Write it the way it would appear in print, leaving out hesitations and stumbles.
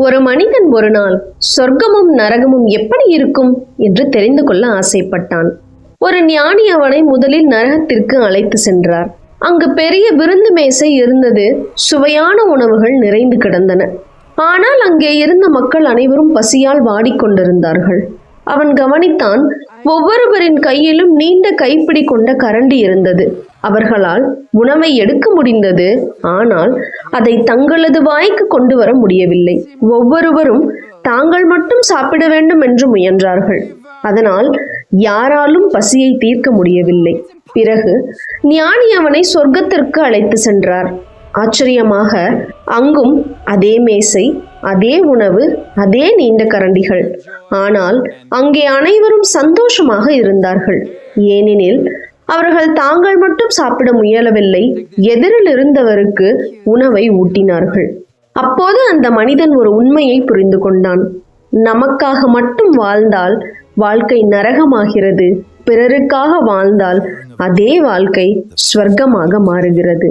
ஒரு மனிதன் ஒரு நாள் சொர்க்கமும் நரகமும் எப்படி இருக்கும் என்று தெரிந்து கொள்ள ஆசைப்பட்டான். ஒரு ஞானி அவனை முதலில் நரகத்திற்கு அழைத்து சென்றார். அங்கு பெரிய விருந்து மேசை இருந்தது. சுவையான உணவுகள் நிறைந்து கிடந்தன. ஆனால் அங்கே இருந்த மக்கள் அனைவரும் பசியால் வாடிக்கொண்டிருந்தார்கள். அவன் கவனித்தான். ஒவ்வொருவரின் கையிலும் நீண்ட கைப்பிடி கொண்ட கரண்டி இருந்தது. அவர்களால் உணவை எடுக்க முடிந்தது. ஆனால் அதை தங்களது வாய்க்கு கொண்டு வர முடியவில்லை. ஒவ்வொருவரும் தாங்கள் மட்டும் சாப்பிட வேண்டும் என்று முயன்றார்கள். அதனால் யாராலும் பசியை தீர்க்க முடியவில்லை. பிறகு ஞானி அவனை சொர்க்கத்திற்கு அழைத்து சென்றார். ஆச்சரியமாக அங்கும் அதே மேசை, அதே உணவு, அதே நீண்ட கரண்டிகள். ஆனால் அங்கே அனைவரும் சந்தோஷமாக இருந்தார்கள். ஏனெனில் அவர்கள் தாங்கள் மட்டும் சாப்பிட முயலவில்லை. எதிரில் இருந்தவருக்கு உணவை ஊட்டினார்கள். அப்போது அந்த மனிதன் ஒரு உண்மையை புரிந்து கொண்டான். நமக்காக மட்டும் வாழ்ந்தால் வாழ்க்கை நரகமாகிறது. பிறருக்காக வாழ்ந்தால் அதே வாழ்க்கை ஸ்வர்க்கமாக மாறுகிறது.